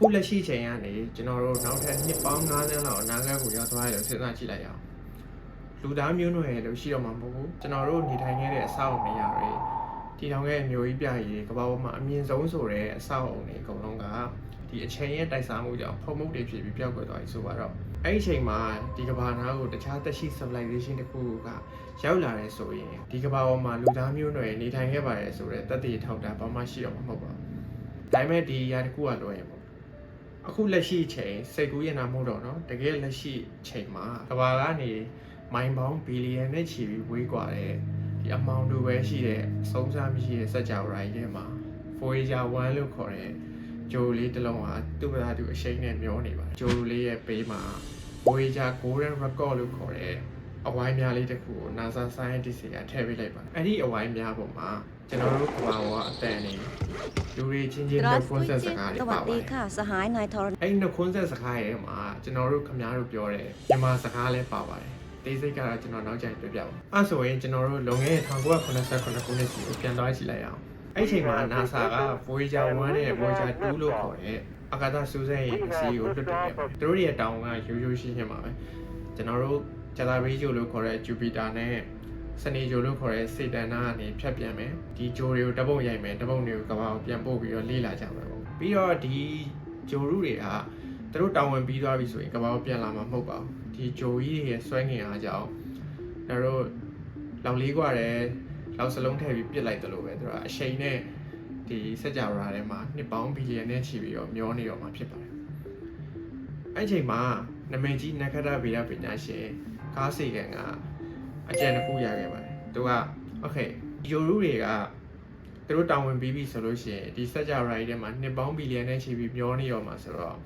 ခုလက်ရှိချိန်ကနေကျွန်တော်တို့နောက်ထပ်နှစ်ပေါင်း90လောက်အနာဂတ်ကိုရောက်သွားတယ်လို့စဉ်းစားကြည့်လိုက်ရအောင်လူသားမျိုးနွယ်လို့ရှိတော့မှာမဟုတ်ဘူးကျွန်တော်တို့နေထိုင်ခဲ့တဲ့အဆောက်အအုံတွေရာတွေတည်ထောင်ခဲ့တဲ့မျိုးကြီးပြကြီးကမ္ဘာပေါ်မှာအမြင့်ဆုံးဆိုတဲ့အဆောက်အအုံတွေအကုန်လုံးကဒီအချိန်ရဲ့တိုက်စားမှုကြောင့်ဖုံမှုတွေဖြစ်ပြီးပျောက်ကွယ်သွားပြီဆိုတော့အဲ့ဒီအချိန်မှာဒီကမ္ဘာနားကိုတခြားသက်ရှိ civilization တစ်ခုကရောက်လာတယ်ဆိုရင်ဒီကမ္ဘာပေါ်မှာလူသားမျိုးနွယ်နေထိုင်ခဲ့ပါတယ်ဆိုတဲ့သက်သေထောက်တာဘာမှရှိတော့မှာမဟုတ်ပါဘူးဒါပေမဲ့ဒီအရာတစ်ခုကလွယ်ရင်ပေါ့အခုလက်ရှိချိန်စိတ်ကူးရင်နာမှုတော့နော်တကယ်လက်ရှိချိန်မှာကမ္ဘာကနေမိုင်ပေါင်းဘီလီယံနဲ့ချီပြီးဝေးကွာတဲ့ဒီအမောင်တူပဲရှိတဲ့စုံစမ်းမရှိတဲ့စัจ java ရိုင်းထဲမှာ Voyager 1လို့ခေါ်တဲ့ဂျိုလေးတစ်လုံးဟာသူ့ဘာသာသူအရှိန်နဲ့မျောနေပါတယ်ဂျိုလေးရဲ့ဘေးမှာ Voyager Golden Record လို့ခေါ်တဲ့အဝိုင်းများလေးတစ်ခုကို NASA scientist တွေကထည့်ပေးလိုက်ပါတယ်အဲ့ဒီအဝိုင်းများပေါ်မှာကျွန်တော်တို့ကဘာဝအတန်နေလူတွေချင်းချင်းနှုတ်ခွန်းဆက်စကားတွေပါပါတယ်ค่ะสหายนายทร အဲ့နှုတ်ခွန်းဆက်စကားရဲ့မှာကျွန်တော်တို့ခင်ဗျားတို့ပြောတဲ့မြန်မာစကားလည်းပါပါတယ်တေးစိတ်ကတော့ကျွန်တော်နောက်ကျရင်ပြောပြပါမယ်အဲ့ဆိုရင်ကျွန်တော်တို့လွန်ခဲ့တဲ့1989ခုနှစ်စီကိုပြန်သွားကြည့်လိုက်အောင်အဲ့ချိန်မှာ NASA က Voyager 1နဲ့ Voyager 2လို့ခေါ်တဲ့အာကာသစူးစမ်းရေးအစီအကိုလွှတ်တင်ခဲ့ပါတယ်သူတို့ရဲ့တောင်းကရိုးရိုးရှင်းရှင်းပါပဲကျွန်တော်တို့ဂျာတာဘေးဂျိုလို့ခေါ်တဲ့ Jupiter နဲ့စနေဂျိုလို့ခေါ်တဲ့စေတန်နာကနေဖြတ်ပြန်မယ်ဒီဂျိုတွေကိုတပုတ်ရိုက်မယ်တပုတ်တွေကိုကမ္ဘာကိုပြန်ပို့ပြီးတော့လေ့လာကြမှာပေါ့ပြီးတော့ဒီဂျိုရုတွေကသူတို့တောင်းဝင်ပြီးသွားပြီဆိုရင်ကမ္ဘာကိုပြန်လာမှာမဟုတ်ပါဘူးဒီဂျိုကြီးတွေရဲ့ဆွဲငင်အားကြောင့်တို့လောက်လေးกว่าတယ်လောက်စလုံးထည့်ပြီးပြစ်လိုက်တယ်လို့ပဲသူကအရှိန်နဲ့ဒီစัจ java ထဲမှာနှစ်ပေါင်းဘီလီယံနဲ့ချီပြီးတော့မျောနေတော့မှာဖြစ်ပါတယ်အဲ့ချိန်မှာနမည်ကြီးနက္ခတ္တဗေဒပညာရှင်ကားစီကန်ကအကြံတစ်ခုရခဲ့ပါတယ်သူကโอเคဂျိုရုတွေကသူတို့တောင်းဝင်ပြီးပြီဆိုလို့ရှိရင်ဒီစัจ java ထဲမှာနှစ်ပေါင်းဘီလီယံနဲ့ချီပြီးမျောနေရောမှာဆိုတော့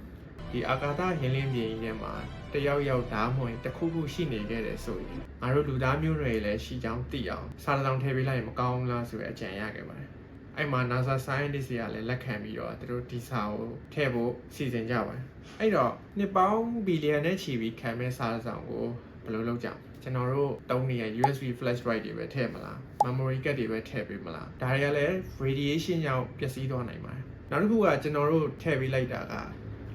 ဒီအာကာသဟင်းလင်းမြေကြီးထဲမှာတယောက်ယောက်ဓာတ်မွင်တစ်ခုခုရှိနေခဲ့တယ်ဆိုရင်ငါတို့လူသားမျိုးနွယ်လည်းရှိကြောင်းသိအောင်စာတောင်ထည့်ပေးလိုက်ရင်မကောင်းဘူးလားဆိုတဲ့အကြံရခဲ့ပါတယ်အဲ့မှာ NASA scientist တွေကလည်းလက်ခံပြီးတော့သူတို့ဒီစာကိုထည့်ဖို့စီစဉ်ကြပါတယ်အဲ့တော့နှစ်ပေါင်းဘီလီယံနဲ့ချီပြီးခံမဲ့စာဆောင်ကိုဘယ်လိုလုပ်ကြမလဲကျွန်တော်တို့တုံးနေတဲ့ USB flash drive တွေပဲထည့်မလား memory card တွေပဲထည့်ပေးမလားဒါတွေကလည်း radiation ကြောင့်ပျက်စီးသွားနိုင်ပါတယ်နောက်တစ်ခုကကျွန်တော်တို့ထည့်ပေးလိုက်တာက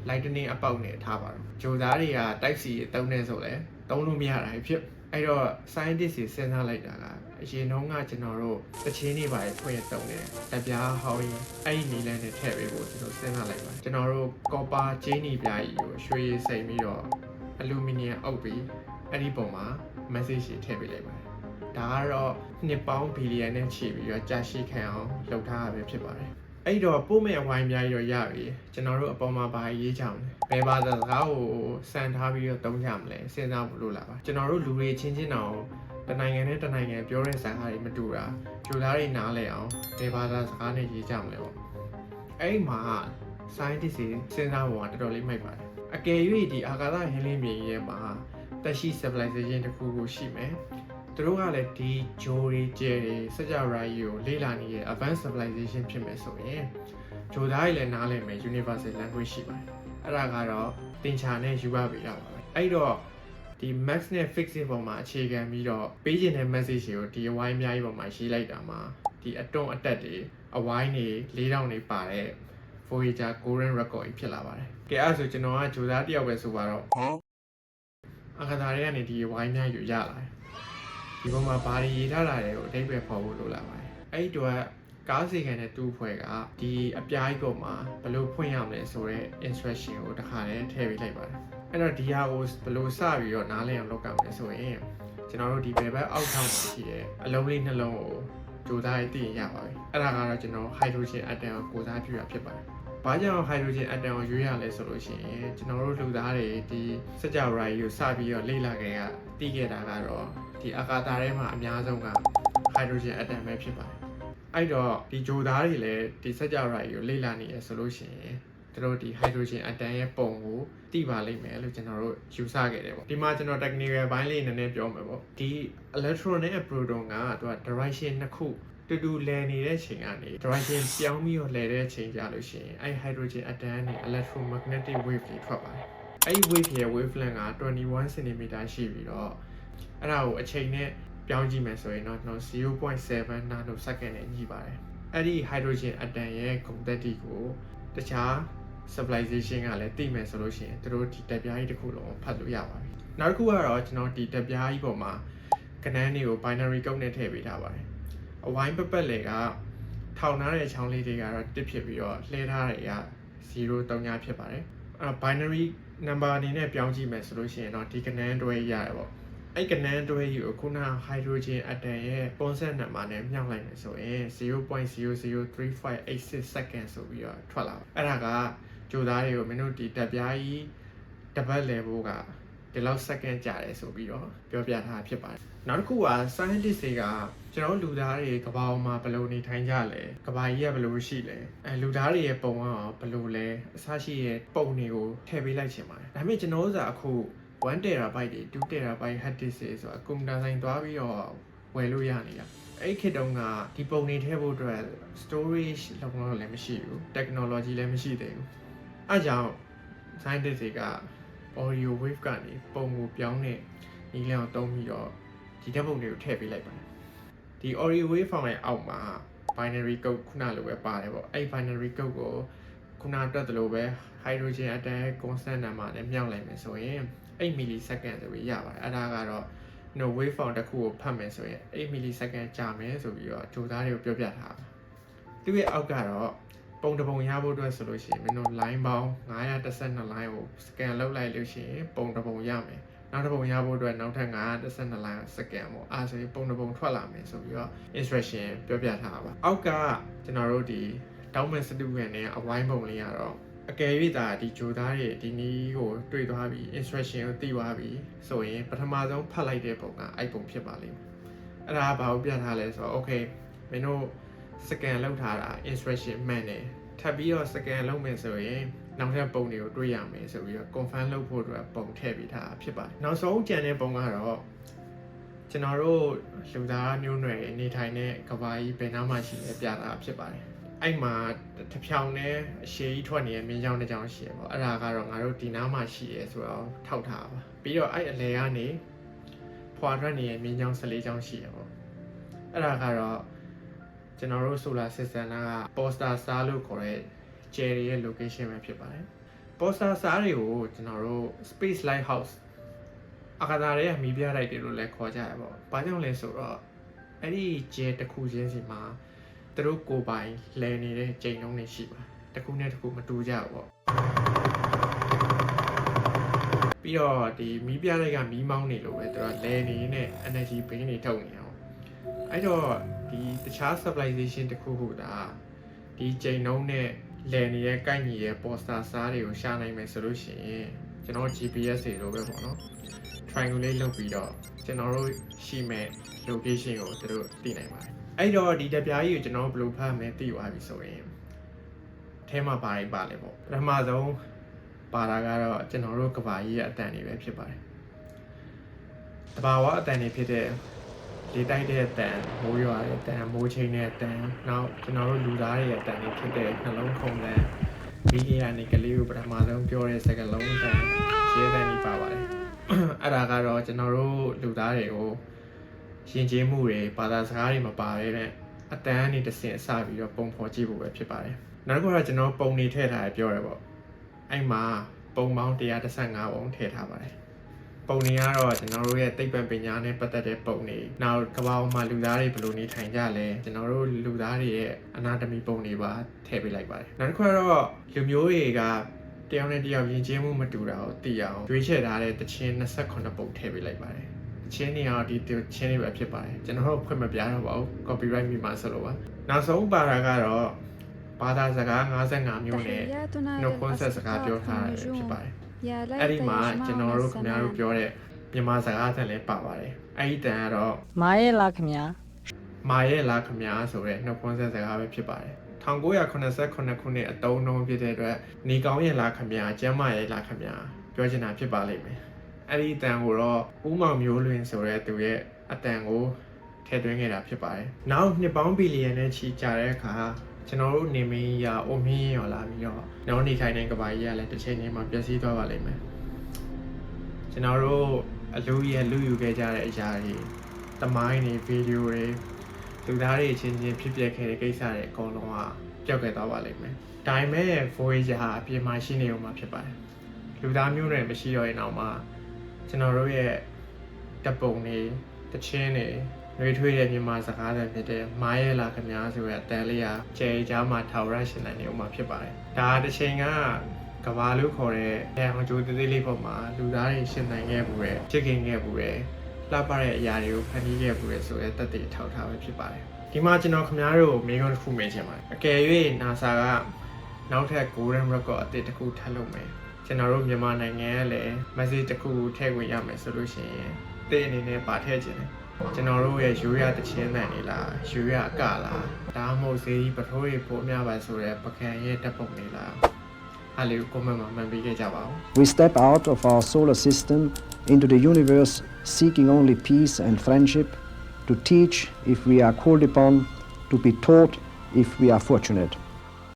lightning အပေါက်နဲ့ထားပါတော့ဂျိုသားတွေက type C တုံးနေဆိုလဲတုံးလို့မရတာဖြစ်အဲ့တော့ scientist တွေစဉ်းစားလိုက်တာကအရင်တုန်းကကျွန်တော်တို့တချင်းတွေပါဖွင့်တုံးနေတပြားဟောင်းရင်အဲ့ဒီနီလန်းနဲ့ထည့်ပေးဖို့ကျွန်တော်စဉ်းစားလိုက်ပါကျွန်တော်တို့ copper ကျင်းနီပြားကြီးကိုရွှေစိမ်ပြီးတော့ aluminum အုပ်ပြီးအဲ့ဒီပုံမှာ message တွေထည့်ပေးလိုက်ပါတယ်ဒါကတော့နှစ်ပေါင်းဘီလီယံနဲ့ချီပြီးတော့ကြာရှည်ခံအောင်လုပ်ထားတာပဲဖြစ်ပါတယ်အဲ့တော့ပို့မဲ့အဝိုင်းအများကြီးတော့ရပြီကျွန်တော်တို့အပေါ်မှာဘာရေးချောင်းလဲဘယ်ဘာသာစကားကိုစံထားပြီးတော့သုံးကြမလဲစဉ်းစားဖို့လိုလာပါကျွန်တော်တို့လူတွေချင်းချင်းတောင်တနိုင်ငံနဲ့တနိုင်ငံပြောတဲ့စကားတွေမတူတာဂျိုသားတွေနားလည်အောင်ဘယ်ဘာသာစကားနဲ့ရေးကြမလဲပေါ့အဲ့မှာ scientist တွေစဉ်းစားဖို့ကတော်တော်လေးမိုက်ပါတယ်အကယ်၍ဒီအာကာသဟင်းလင်းမြေကြီးရဲ့မှာတက်ရှိ civilization တစ်ခုခုရှိမယ်သူတို့ကလည်းဒီဂျိုတွေကျဲတွေစัจ java ကြီးကိုလေ့လာနေတဲ့ advanced civilization ဖြစ်မယ်ဆိုရင်ဂျိုသားတွေလည်းနားလည်မယ် universal language ရှိပါတယ်အဲ့ဒါကတော့သင်္ချာနဲ့ယူရပေးတာပါပဲအဲ့တော့ဒီ max နဲ့ fix ပေါ်မှာအခြေခံပြီးတော့ပေးခြင်းတဲ့ message တွေကိုဒီအဝိုင်းအများကြီးပေါ်မှာရေးလိုက်တာမှာဒီအတွန်းအတက်တွေအဝိုင်းတွေ4000တွေပါတဲ့ Voyager Golden Record ဖြစ်လာပါတယ်ကဲအဲ့ဆိုကျွန်တော်ကဂျိုသားတယောက်ပဲဆိုပါတော့အခါသားတွေကနေဒီအဝိုင်းများယူရလာတယ်ဒီပေါ်မှာဘာတွေရေးထားတာတွေကိုအဓိပ္ပာယ်ဖော်ဖို့လိုလာပါတယ်အဲ့ဒီတော့ကားစီကန်တဲ့တူဖွဲ့ကဒီအပြားကြီးပေါ်မှာဘယ်လိုဖွင့်ရမလဲဆိုတော့ instruction ကိုတစ်ခါတည်းထည့်ပေးလိုက်ပါတယ်အဲ့တော့ဒီဟာကိုဘယ်လိုစပြီးတော့နားလည်အောင်လုပ်ကြမလဲဆိုရင်ကျွန်တော်တို့ဒီဘယ်ဘက်အောက်ထောင်မှာရှိတဲ့အလုံးလေးနှလုံးကိုကြိုးစားသိရပါပြီအဲ့ဒါကတော့ကျွန်တော် hydrogen atom ကိုကိုစားပြုတာဖြစ်ပါတယ်ဘာကြောင့် hydrogen atom ကိုရွေးရလဲဆိုလို့ရှိရင်ကျွန်တော်တို့လူသားတွေဒီစัจ java ကြီးကိုစပြီးတော့လေ့လာခဲ့ရသိခဲ့တာကတော့ဒီအာကာသထဲမှာအများဆုံးက hydrogen atom ပဲဖြစ်ပါတယ်အဲ့တော့ဒီဂျိုသားတွေလည်းဒီစัจ java ကြီးကိုလေ့လာနေရဆိုလို့ရှိရင်သူတို့ဒီ hydrogen atom ရဲ့ပုံကိုသိပါလိမ့်မယ်လို့ကျွန်တော်တို့ယူဆခဲ့တယ်ပေါ့ဒီမှာကျွန်တော် technical ဘိုင်းလေးနည်းနည်းပြောမယ်ပေါ့ဒီ electron နဲ့ proton ကသူက direction နှစ်ခုတူလဲနေတဲ့ချိန်ကနေ direction ပြောင်းပြီးတော့လဲတဲ့ချိန်ကြလို့ရှိရင်အဲ့ hydrogen atom နဲ့ electromagnetic wave တွေထွက်ပါတယ်အဲ့ဒီ wave ရဲ့ wavelength က21 cm ရှိပြီးတော့အဲ့ဒါကိုအချိန်နဲ့ပြောင်းကြည့်မယ်ဆိုရင်တော့0.7 nanosecond နဲ့ညှိပါတယ်အဲ့ဒီ hydrogen atom ရဲ့ gravity ကိုတခြား civilization ကလည်းသိမယ်ဆိုလို့ရှိရင်သူတို့ဒီတက်ပြားကြီးတစ်ခုလုံးဖတ်လို့ရပါပြီနောက်တစ်ခုကတော့ကျွန်တော်ဒီတက်ပြားကြီးပေါ်မှာကဏ္ဍတွေကို binary code နဲ့ထည့်ပေးထားပါတယ်အဝိုင်းပပတ်လေကထောင်ထားတဲ့ချောင်းလေးတွေကတော့တစ်ဖြစ်ပြီးတော့လှည့်ထားတွေက0 3ညဖြစ်ပါတယ်binary number အနေနဲ့ပြောင်းကြည့်မယ်ဆိုလို့ရှိရင်တော့ဒီကဏ္ဍတွဲရတယ်ပေါ့အဲ့ကဏ္ဍတွဲကြီးကိုခုန hydrogen atom ရဲ့ပုံစံနံပါတ်နဲ့မြောက်လိုက်မယ်ဆိုရင် 0.003586 second ဆိုပြီးတော့ထွက်လာအဲ့ဒါကကြိုးသားတွေကိုမင်းတို့ဒီတက်ပြားကြီးတပတ်လည်ဖို့ကဒီလောက် second ကြာတယ်ဆိုပြီးတော့ပြောပြထားဖြစ်ပါတယ်နောက်တစ်ခုက scientist တွေကကျွန်တော်လူသားတွေကဘာပေါ်မှာဘယ်လိုနေထိုင်ကြလဲကဘာကြီးကဘယ်လိုရှိလဲလူသားတွေရဲ့ပုံကဘယ်လိုလဲအစရှိရဲ့ပုံတွေကိုထည့်ပေးလိုက်ချင်ပါတယ်ဒါပေမဲ့ကျွန်တော်တို့ကအခု1 terabyte တွေ2 terabyte hard disk တွေဆိုတာကွန်ပျူတာဆိုင်သွားပြီးတော့ဝယ်လို့ရနေတာအဲ့ခေတ်တုန်းကဒီပုံတွေထည့်ဖို့အတွက် storage လောက်တော့လည်းမရှိဘူး technology လည်းမရှိသေးဘူးအဲကြောင့် scientist တွေက audio wave ကနေပုံကိုပြောင်းတဲ့နည်းလမ်းကိုသုံးပြီးတော့ဒီဓာတ်ပုံတွေကိုထည့်ပေးလိုက်ပါတယ်ဒီ audio wave file ရဲ့အောက်မှာ binary code ခုနလိုပဲပါတယ်ပေါ့အဲ့ binary code ကိုခုနတက်တယ်လို့ပဲ hydrogen atom constant number နဲ့မြောက်လိုက်မယ်ဆိုရင်8 millisecond ဆိုပြီးရပါတယ်အဲ့ဒါကတော့ no wave file တစ်ခုကိုဖတ်မယ်ဆိုရင်8 millisecond ကြာမယ်ဆိုပြီးတော့ဂျိုသားတွေကိုပြောပြထားတာသူရဲ့အောက်ကတော့ပုံတစ်ပုံရဖို့အတွက်ဆိုလို့ရှိရင်မင်းတို့ line ပေါင်း912 line ကို scan လုပ်လိုက်လို့ရှိရင်ပုံတစ်ပုံရမယ်နောက်တစ်ပုံရဖို့အတွက်နောက်ထပ်912 line scan ပေါ့အဲဆိုရင်ပုံတစ်ပုံထွက်လာမယ်ဆိုပြီးတော့ instruction ပြောပြထားပါအောက်ကကျွန်တော်တို့ဒီတောင်းမဲ့စတူကန်နဲ့အဝိုင်းပုံလေးကတော့အကယ်၍ဒါဒီဂျိုသားတွေဒီနည်းကိုတွေ့သွားပြီး instruction ကိုသိသွားပြီးဆိုရင်ပထမဆုံးဖတ်လိုက်တဲ့ပုံကအဲ့ပုံဖြစ်ပါလိမ့်မယ်အဲ့ဒါဘာကိုပြထားလဲဆိုတော့ okay မင်းတို့ scan လုပ်ထားတာ instruction မှန်တယ်ထပ်ပြီးတော့ scan လုပ်မယ်ဆိုရင်နောက်ထပ်ပုံတွေကိုတွေ့ရမယ်ဆိုပြီးတော့ confirm လုပ်ဖို့အတွက်ပုံထည့်ပေးထားဖြစ်ပါတယ်နောက်ဆုံးကြံတဲ့ပုံကတော့ကျွန်တော်တို့လူသားမျိုးနွယ်နေထိုင်တဲ့ကဘာကြီးဘယ်နားမှာရှိလဲပြတာဖြစ်ပါတယ်အဲ့မှာတစ်ဖြောင်နဲ့အရှည်ကြီးထွက်နေတဲ့မြင်းချောင်းတစ်ချောင်းရှိရပေါ့အဲ့ဒါကတော့ငါတို့ဒီနားမှာရှိရဲဆိုတော့ထောက်ထားပါပြီးတော့အဲ့အလဲကနေဖွာထွက်နေတဲ့မြင်းချောင်း14ချောင်းရှိရပေါ့အဲ့ဒါကတော့ကျွန်တော်တို့ solar system က poster star လို့ခေါ်တဲ့ cherry ရဲ့ location ပဲဖြစ်ပါတယ် poster star တွေကိုကျွန်တော်တို့ space lighthouse အခါသားတွေကမီးပြလိုက်တယ်လို့လည်းခေါ်ကြရပေါ့ဘာကြောင့်လဲဆိုတော့အဲ့ဒီကျဲတစ်ခုချင်းစီမှာသူတို့ကိုယ်ပိုင်လဲနေတဲ့ချိန်လုံးတွေရှိပါတစ်ခုနဲ့တစ်ခုမတူကြဘူးပေါ့ပြီးတော့ဒီမီးပြလိုက်ကမီးမောင်းနေလို့ပဲသူကလဲနေတဲ့ energy ဘင်းတွေထုတ်နေအောင်အဲ့တော့ဒီတခြား civilization တစ်ခုခုဒါဒီချိန်လုံးနဲ့လဲနေတဲ့ကိုက်ညီရဲ့ poster စားတွေကိုရှာနိုင်မယ်ဆိုလို့ရှိရင်ကျွန်တော် GPS တွေလိုပဲပေါ့နော် triangulate လုပ်ပြီးတော့ကျွန်တော်တို့ရှိမဲ့ location ကိုသူတို့သိနိုင်ပါတယ်အဲ့တော့ဒီတက်ပြားကြီးကိုကျွန်တော်ဘယ်လိုဖတ်မလဲသိသွားပြီဆိုရင်အဲမှာပါလဲပေါ့ပထမဆုံးပါတာကတော့ကျွန်တော်တို့ကဘာကြီးရဲ့အတန်တွေပဲဖြစ်ပါတယ်တဘာဝအတန်တွေဖြစ်တဲ့လေတိုက်တဲ့အတန်မိုးရွာတဲ့အတန်မိုးချိန်တဲ့အတန်နောက်ကျွန်တော်တို့လူသားတွေရဲ့အတန်တွေဖြစ်တဲ့နှလုံးခုန်တဲ့ဒီနေရာနေကလေးကိုပထမဆုံးပြောတဲ့စကားလုံးအတန်ရှင်းတဲ့နေပါပါတယ်အဲ့ဒါကတော့ကျွန်တော်တို့လူသားတွေကိုရှင်ကျေးမှုတွေဘာသာစကားတွေမပါဘဲနဲ့အတန်းအနေနဲ့တစ်ဆင့်အစပြီးတော့ပုံဖော်ကြည့်ဖို့ပဲဖြစ်ပါတယ်နောက်တစ်ခုကကျွန်တော်ပုံတွေထည့်ထားရပြောရပေါ့အဲ့မှာပုံပေါင်း115ပုံထည့်ထားပါတယ်ပုံတွေကတော့ကျွန်တော်တို့ရဲ့သိပ္ပံပညာနဲ့ပတ်သက်တဲ့ပုံတွေနောက်ကမ္ဘာပေါ်မှာလူသားတွေဘယ်လိုနေထိုင်ကြလဲကျွန်တော်တို့လူသားတွေရဲ့ anatomy ပုံတွေပါထည့်ပေးလိုက်ပါတယ်နောက်တစ်ခုကတော့လူမျိုးတွေကတယောက်နဲ့တယောက်ယဉ်ကျေးမှုမတူတာကိုသိအောင်ရွေးချယ်ထားတဲ့တခြင်း28ပုံထည့်ပေးလိုက်ပါတယ်ချင်းနေအောင်ဒီချင်းတွေပဲဖြစ်ပါတယ်ကျွန်တော်တို့ဖွင့်မပြတော့ပါဘူး copyright မိမှာဆိုလို့ပါနောက်ဆုံးပါတာကတော့ဘာသာစကား55မျိုးနဲ့ no concept စကားပြောထားတာဖြစ်ပါတယ်အဲ့ဒီမှာကျွန်တော်တို့ခင်ဗျားတို့ပြောတဲ့မြန်မာစကားတန်လည်းပါပါတယ်အဲ့ဒီတန်ကတော့မာရဲ့လားခင်ဗျာမာရဲ့လားခင်ဗျာဆိုတဲ့ no concept စကားပဲဖြစ်ပါတယ်1989ခုနှစ်အတုံးလုံးဖြစ်တဲ့အတွက်နေကောင်းရဲ့လားခင်ဗျာကျမ်းမာရဲ့လားခင်ဗျာပြောချင်တာဖြစ်ပါလိမ့်မယ်အဲ့ဒီအတန်ကိုတော့ဦးမောင်မျိုးလွင်ဆိုတဲ့သူရဲ့အတန်ကိုထည့်သွင်းခဲ့တာဖြစ်ပါတယ်။နောက်နှစ်ပေါင်းဘီလီယံနဲ့ချီကြာတဲ့အခါကျွန်တော်တို့နေမင်းရာအိုမင်းရောလာပြီးတော့နောက်နေထိုင်တဲ့ကဘာကြီးကလည်းတစ်ချိန်ချင်းမှာပျက်စီးသွားပါလိမ့်မယ်။ကျွန်တော်တို့အလူရဲ့လူယူခဲ့ကြတဲ့အရာတွေတမိုင်းတွေဗီဒီယိုတွေလူသားတွေချင်းချင်းဖြစ်ပျက်ခဲ့တဲ့ကိစ္စတွေအကုန်လုံးက ပျောက်ခဲ့သွားပါလိမ့်မယ်ဒါပေမဲ့ voyage ဟာအပြင်မှာရှိနေဦးမှာဖြစ်ပါတယ်လူသားမျိုးတွေမရှိတော့ရင်တော့မှကျွန်တော်တို့ရဲ့တပ်ပုံတွေတချင်းတွေရွေးထွေးတဲ့မြန်မာစကားတွေဖြစ်တဲ့မားရဲလာခင်များဆိုတဲ့အတန်လေးဟာကျဲကြားမှာထာဝရရှင်နိုင်နေဦးမှာဖြစ်ပါတယ်ဒါတစ်ချိန်ကကဘာလို့ခေါ်တဲ့အောင်ကျိုးသေးသေးလေးပေါ်မှာလူသားတွေရှင်နိုင်ခဲ့ဘူးတဲ့ချစ်ခင်ခဲ့ဘူးတဲ့လှပတဲ့အရာတွေကိုဖန်တီးခဲ့ဘူးတဲ့ဆိုတဲ့သက်သေထောက်ထားပဲဖြစ်ပါတယ်ဒီမှာကျွန်တော်ခင်ဗျားတို့မိကုန်းတစ်ခုမေးချင်ပါတယ်အကယ်၍ NASA ကနောက်ထပ် Golden Record အသစ်တစ်ခုထပ်လုပ်မယ်ကျွန်တော်တို့မြန်မာနိုင်ငံကလည်း message တစ်ခုထည့်ဝင်ရမယ်ဆိုလို့ရှိရင်အသစ်အနေနဲ့ပါထည့်ခြင်းတယ်ကျွန်တော်တို့ရဲ့ရိုးရတချင်းတန်နေလားရိုးရကလားဒါမှမဟုတ်ဈေးကြီးပထိုးတွေပို့များပါဆိုတဲ့ပကံရဲ့တပ်ပုံလေးလားအားလေးကို comment မှာမှန်ပေးခဲ့ကြပါဦး We step out of our solar system into the universe seeking only peace and friendship, to teach if we are called upon, to be taught if we are fortunate.